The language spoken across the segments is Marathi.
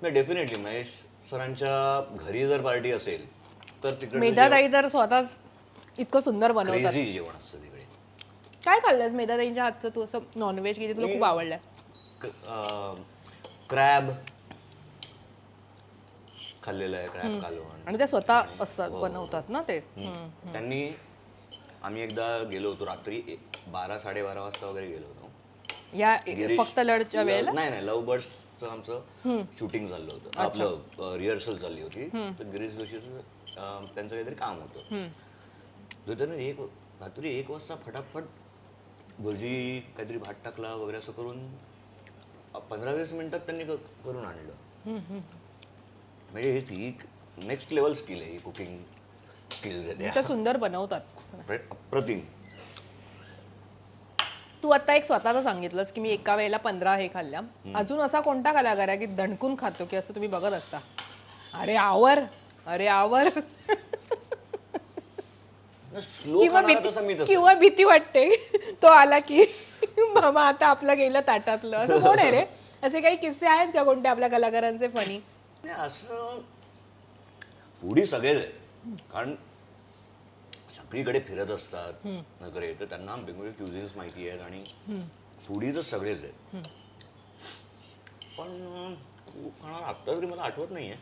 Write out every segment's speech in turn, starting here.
नाही डेफिनेटली महेश सरांच्या घरी जर पार्टी असेल तर तिकडे मेधाताई तर स्वतःच इतकं सुंदर बनवतात. क्रेझी जेवण असतं तिकडे. काय खाल्लंस मेधाताईंच्या हातचं तू असं नॉनव्हेज की जे तुला खूप आवडलंय? क्रॅब खाल्लेलं आहे, क्रॅब कालवण. आणि ते स्वतः असतात बनवतात ना ते. त्यांनी आम्ही एकदा गेलो होतो रात्री 12-12:30 वाजता वगैरे गेलो होतो. या गिरीश- फक्त लढच्या वेळेला नाही लव्ह बर्ड्सचं आमचं शूटिंग झालं होतं, आपलं रिहर्सल चालली होती. तर गिरीश जोशीचं त्यांचं काहीतरी काम होतं. तर त्यानं रात्री 1 वाजता फटाफट भजी काहीतरी भात टाकला वगैरे असं करून 15-20 मिनिटात त्यांनी करून आणलं. म्हणजे ही नेक्स्ट लेवल स्किल आहे, ही कुकिंग स्किल्स ते आहेत सुंदर बनवतात. अप्रतिम. तू आता एक स्वतःच सांगितलंस की मी एका वेळेला 15 हे खाल्ल्या. अजून असा कोणता कलाकार आहे की दणकून खातो की असं तुम्ही बघत असता अरे आवर अरे आवर स्लो खाणारा तसा मी तसं. किंवा भीती वाटते तो आला की मामा आता आपलं गेलं ताटातलं, असं कोण आहे रे? असे काही किस्से आहेत का कोणत्या आपल्या कलाकारांचे फनी? नाही असं फूडी सगळेच आहेत, कारण सगळीकडे फिरत असतात वगैरे, तर त्यांना वेगवेगळे क्युझिन्स माहिती आहेत आणि फूडी तर सगळेच आहेत. पण खूप खाणार आत्ता तरी मला आठवत नाहीये.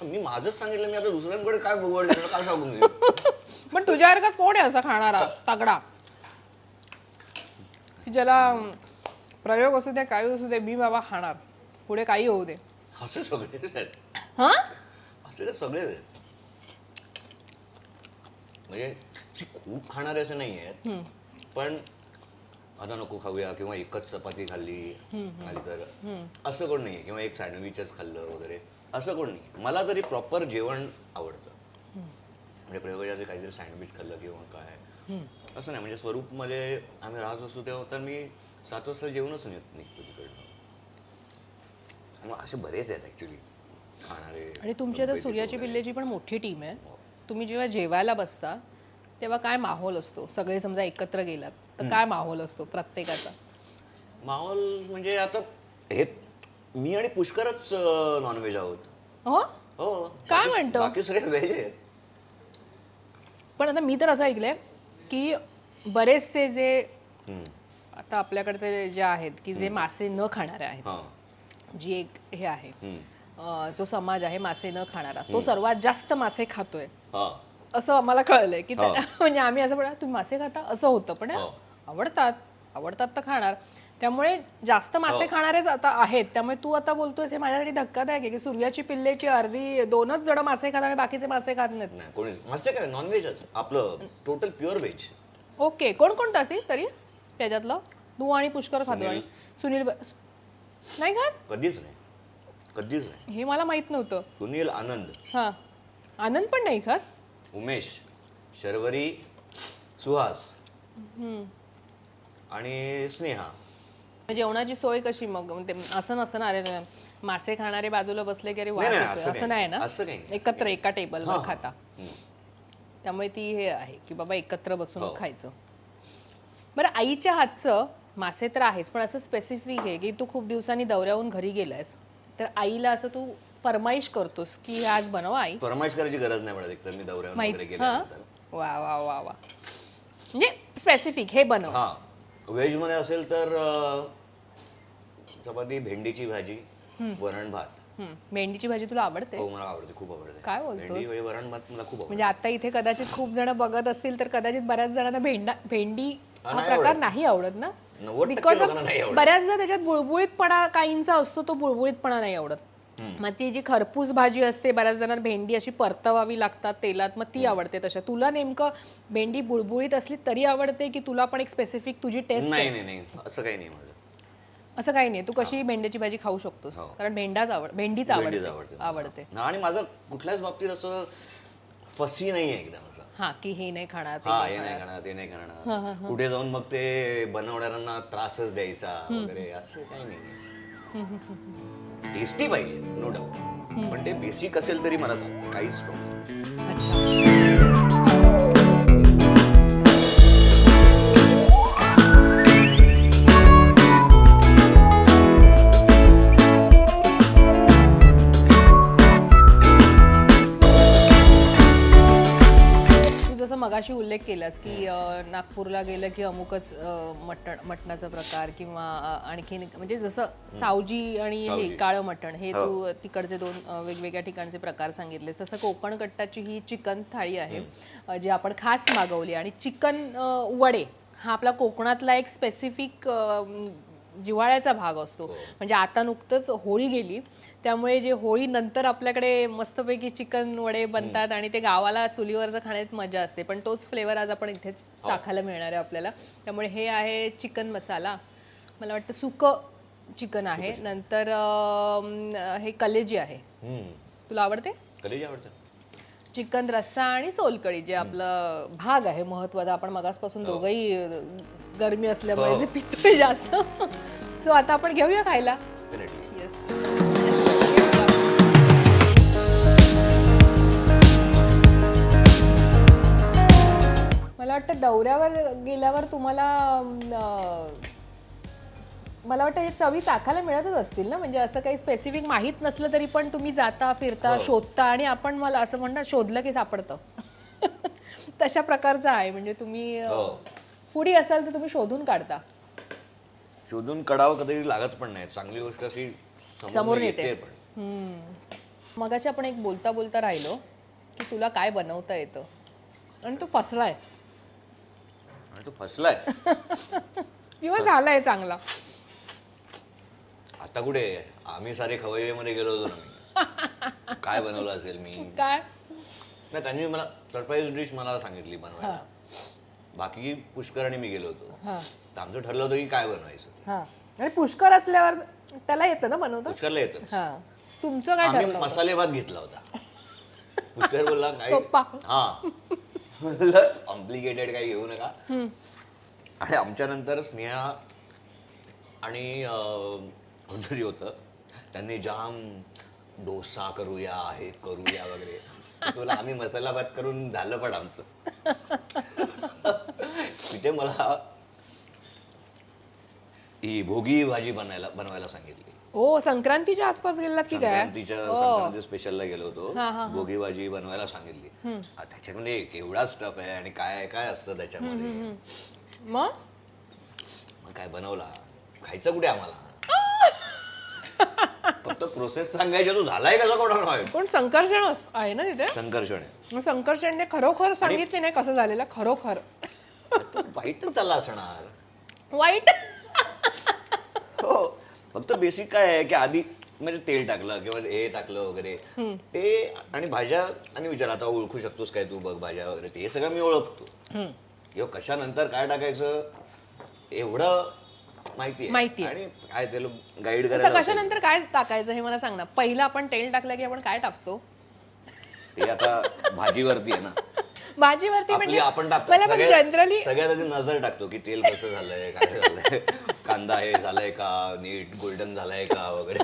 मी माझंच सांगितलं, मी आता दुसऱ्यांकडे काय बघवलं काय सांगू मी. पण तुझ्यासारखाच कोण आहे असा खाणारा तगडा की ज्याला प्रयोग असू दे काही असू दे मी बाबा खाणार पुढे काही होऊ दे? असे सगळेच आहेत, हा असे सगळेच आहेत. म्हणजे खूप खाणारे असे नाही आहेत, पण आता नको खाऊया किंवा एकच चपाती खाल्ली तर असं कोण नाही, किंवा एक सँडविचच खाल्लं वगैरे असं कोण नाही. मला तरी प्रॉपर जेवण आवडतं. म्हणजे प्रयोगाचे काहीतरी सँडविच खाल्लं किंवा काय असं नाही. म्हणजे स्वरूपमध्ये आम्ही राहत असतो तेव्हा तर मी 7 वाजता जेवणच निघतो तिकडनं. मग असे बरेच आहेत ॲक्च्युली खाणारे. आणि तुमची आता सूर्याची पिल्लेची पण मोठी टीम आहे. तुम्ही जेव्हा जेवायला बसता तेव्हा काय माहोल असतो? सगळे समजा एकत्र गेलात तर काय माहोल असतो प्रत्येकाचा? माहोल म्हणजे आता हे मी आणि पुष्करच नॉनव्हेज आहोत. हो हो, काय म्हणतो? बाकी सगळे व्हेज आहेत. पण आता मी तर असं ऐकलंय की बरेचसे जे आता आपल्याकडचे जे आहेत की जे मासे न खाणारे आहेत, हां जी एक हे आहे जो समाज आहे मासे न खाणारा, तो सर्वात जास्त मासे खातोय हां असं आम्हाला कळलंय की म्हणजे आम्ही असं म्हणा तुम्ही मासे खाता असं होतं, पण आवडतात तर खाणार. त्यामुळे जास्त मासे खाणारेच आता आहेत. त्यामुळे तू आता बोलतोयस हे माझ्यासाठी धक्कादायक आहे की सूर्याची पिल्लेची अर्धी 2च जण मासे खातात आणि बाकीचे मासे खात नाहीत. नाही कोणी मासे काय नॉनव्हेजच आपलं टोटल प्युअर व्हेज. ओके, कोण कोणतं असेल तरी त्याच्यातलं? तू आणि पुष्कर खातो आणि सुनील नाही खात? कधीच नाही. हे मला माहित नव्हतं. सुनील, आनंद, हा आनंद पण नाही खात? उमेश, शर्वरी, सुहास आणि स्नेहा. जेवणाची सोय कशी मग? असं नसतं ना अरे मासे खाणारे बाजूला बसले की अरे वास येतोय, असं नाही ना? असं काही नाही. एकत्र एका टेबलवर खाता. त्यामुळे ती हे आहे की बाबा एकत्र बसून खायचं. बरं, आईच्या हातचं मासे तर आहेच, पण असं स्पेसिफिक आहे की तू खूप दिवसांनी दौऱ्याहून घरी गेलायस तर आईला असं तू फरमाईश करतोस की आज बनवा आई? फरमाईश करायची गरज नाही पडत एकतर मी दौऱ्यावर वगैरे गेल्यानंतर. वा वा वा वा, म्हणजे स्पेसिफिक हे बनव. हा व्हेज मध्ये असेल तर चपाती, भेंडीची भाजी, वरण भात. भेंडीची भाजी तुला आवडते? हो मला आवडते, खूप आवडते. काय बोलतोस? भेंडी वरण भात मला खूप आवडते. म्हणजे आता इथे कदाचित खूप जण बघत असतील तर कदाचित बऱ्याच जणांना भेंडी हा प्रकार नाही आवडत ना? 90% बिकॉज लोकांना नाही आवडत. बऱ्याचदा त्याच्यात बुळबुळीतपणा काहींचा असतो, तो बुळबुळीतपणा नाही आवडत. मग ती जी खरपूस भाजी असते बऱ्याच जणांना भेंडी अशी परतवावी लागतात तेलात, मग ती आवडते. तशा तुला नेमकं भेंडी बुळबुळीत असली तरी आवडते की तुला पण एक स्पेसिफिक तुझी टेस्ट? नाही असं काही नाही माझं. असं काही नाही, तू कशी भेंडीची भाजी खाऊ शकतोस कारण भेंडीच आवडते. आणि माझं कुठल्याच बाबतीत असं फसी नाहीये एकदम असं. हा की हे नाही खाणार हे नाही खाणार ते नाही खाणार, कुठे जाऊन मग ते बनवणाऱ्यांना त्रासच द्यायचा वगैरे असं काही नाही. टेस्टी पाहिजे नो डाऊट, पण ते बेसिक असेल तरी मला चालतं, काहीच प्रॉब्लेम. अच्छा. मगाशी उल्लेख केलास की नागपूरला गेलं की अमुकच मटणाचा प्रकार किंवा आणखीन म्हणजे जसं सावजी आणि हे काळं मटण हे तू तिकडचे दोन वेगवेगळ्या ठिकाणचे प्रकार सांगितले, तसं कोकण कट्टाची ही चिकन थाळी आहे जी आपण खास मागवली. आणि चिकन वडे हा आपला कोकणातला एक स्पेसिफिक जिव्हाळ्याचा भाग असतो. म्हणजे आता नुकतंच होळी गेली, त्यामुळे जे होळी नंतर आपल्याकडे मस्तपैकी चिकन वडे बनतात आणि ते गावाला चुलीवरचं खाण्यात मजा असते. पण तोच फ्लेवर आज आपण इथेच चाखायला मिळणार आहे आपल्याला. त्यामुळे हे आहे चिकन मसाला, मला वाटतं सुकं चिकन आहे. नंतर हे कलेजी आहे. तुला आवडते? कलेजी आवडतं. चिकन रस्सा आणि सोलकढी जे आपलं भाग आहे महत्वाचा. आपण मगासपासून दोघंही गरमी असल्यामुळे जे पितोय जास्त. सो आता आपण घेऊया खायला. येस. मला वाटतं दौऱ्यावर गेल्यावर तुम्हाला मला वाटतं हे चवी चाखायला मिळतच असतील ना. म्हणजे असं काही स्पेसिफिक माहीत नसलं तरी पण तुम्ही जाता फिरता शोधता आणि आपण मला असं म्हणणं शोधलं की सापडतं तशा प्रकारचं आहे. म्हणजे तुम्ही फूडी असाल तर तुम्ही शोधून काढता. शोधून काढावं कधी लागत पण नाही. चांगली गोष्ट अशी समोर येते पण. मगाशी आपण एक बोलता बोलता राहिलो की तुला काय बनवता येतं आणि तो फसलाय. आणि तो फसलाय किंवा झालाय चांगला. आता कुठे आम्ही सारे खवय्येमध्ये गेलो होतो ना. काय बनवलं असेल मी काय नाही. त्यांनी मला सरप्राईज डिश मला सांगितली बनवायला. बाकी पुष्कर आणि मी गेलो होतो तर आमचं ठरलं होतं की काय बनवायचं. आणि पुष्कर असल्यावर त्याला येतं ना बनवतं. पुष्करला येतच. तुमचं काय आम्ही मसाले भात घेतला होता. पुष्कर बोलला काय कॉम्प्लिकेटेड काही घेऊ नका. आणि आमच्या नंतर स्नेहा आणि कोणतरी होतं त्यांनी जाम डोसा करूया हे करूया वगैरे. तुला आम्ही मसाला भात करून झालं पण आमचं. तिथे मला ही भोगी भाजी बनवायला सांगितली. हो, संक्रांतीच्या आसपास गेलात की काय? संक्रांती स्पेशलला गेलो होतो. भोगी भाजी बनवायला सांगितली. त्याच्यामध्ये केवढा स्टफ आहे आणि काय काय असतं त्याच्यामध्ये. मग काय बनवला खायचं कुठे आम्हाला. फक्त प्रोसेस सांगायची. तो झालाय कसा कोणाला. कोण संकर्षण आहे ना तिथे. संकर्षण आहे. संकर्षणने खरोखर सांगितले नाही कसं झालेलं. खरोखर वाईटच झाला असणार. वाईट हो. फक्त बेसिक काय आहे की आधी म्हणजे तेल टाकलं किंवा हे टाकलं वगैरे ते आणि भाज्या आणि विचार आता ओळखू शकतोस काय तू बघ भाज्या वगैरे ते सगळं मी ओळखतो. किंवा कशानंतर काय टाकायचं एवढं माहिती आहे. आणि काय ते गाईड करायला कशानंतर काय टाकायचं हे मला सांग ना. पहिलं आपण तेल टाकलं की आपण काय टाकतो ते आता भाजीवरती आहे ना. भाजीवरती म्हणजे आपण टाकतो जनरली सगळ्यात आधी नजर टाकतो की तेल कसं झालंय काय झालंय कांदा हे झालाय का नीट गोल्डन झालाय का वगैरे.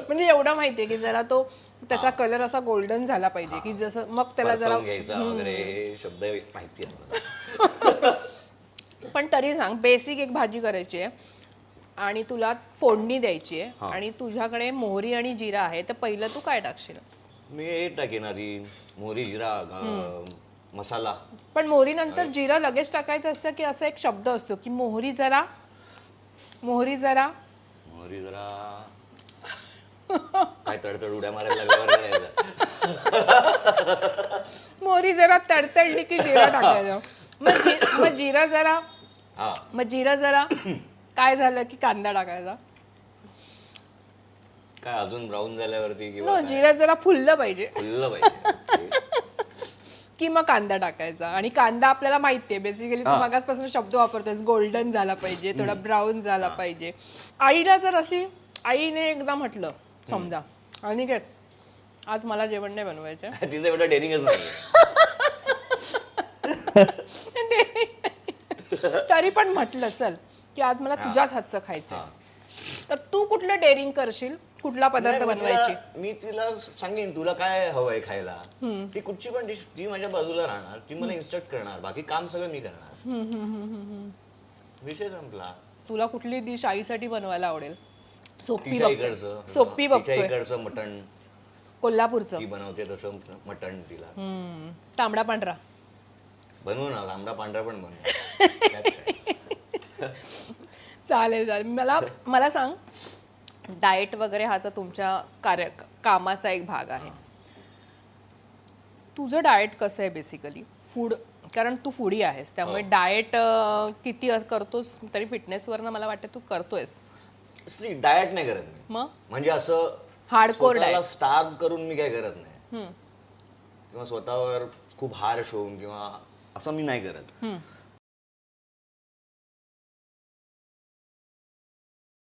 म्हणजे एवढं माहितीये की जरा तो त्याचा कलर असा गोल्डन झाला पाहिजे की जसं मग त्याला जरा घ्यायचा वगैरे हे शब्द माहिती आहे. पण तरी सांग बेसिक एक भाजी करायची आहे आणि तुला फोडणी द्यायची आहे आणि तुझ्याकडे मोहरी आणि जिरा आहे तर पहिलं तू काय टाकशील? मी हे टाकेन आधी मोहरी जिरा मसाला. पण मोहरी नंतर जिरा लगेच टाकायचं असतं की असं एक शब्द असतो की मोहरी जरा काय तडतड उड्या मारायला लागल्यावर मोहरी जरा तडतडली की जिरा टाकायचं. मग जिरा जरा काय झालं की कांदा टाकायचा. काय अजून ब्राऊन झाल्यावरती किंवा जिरा जरा फुललं पाहिजे की मग कांदा टाकायचा. आणि कांदा आपल्याला माहितीये बेसिकली तू मागासपासून शब्द वापरतोस गोल्डन झाला पाहिजे थोडा ब्राऊन झाला पाहिजे. आईला जर अशी आईने एकदा म्हटलं समजा अनिकेत आज मला जेवण नाही बनवायचं तिचं एवढं डेअरिंगच नाही तरी पण म्हटलं चल की आज मला तुझ्याच हातचं खायचं तर तू कुठलं डेअरिंग करशील कुठला पदार्थ बनवायची? मी तिला सांगेन तुला काय हवंय खायला. ती कुठची पण डिश ती माझ्या बाजूला राहणार ती मला इन्स्ट्रक्ट करणार बाकी काम सगळं मी करणार. विषय संपला. तुला कुठली डिश आईसाठी बनवायला आवडेल? सोपी सोपी इकडचं मटण कोल्हापूरचं ती बनवते तसं मटण तिला. तांबडा पांढरा बनवू ना, लांबडा पांढरा पण बनवू. त्यात काय. चालेल चालेल. मला मला सांग, डाएट वगैरे हा तर तुमच्या कामाचा एक भाग आहे. तुझं डाएट कसं आहे बेसिकली फूड, कारण तू फूडी आहेस त्यामुळे डाएट किती करतोस तरी फिटनेसवरनं मला वाटतं तू करतोयस. डाएट नाही करत मी, मग म्हणजे असं हार्डकोर स्वतःला स्टार्व करून मी काय करत नाही, किंवा स्वतःवर खूप हार्श होऊन किंवा असं मी नाही करत.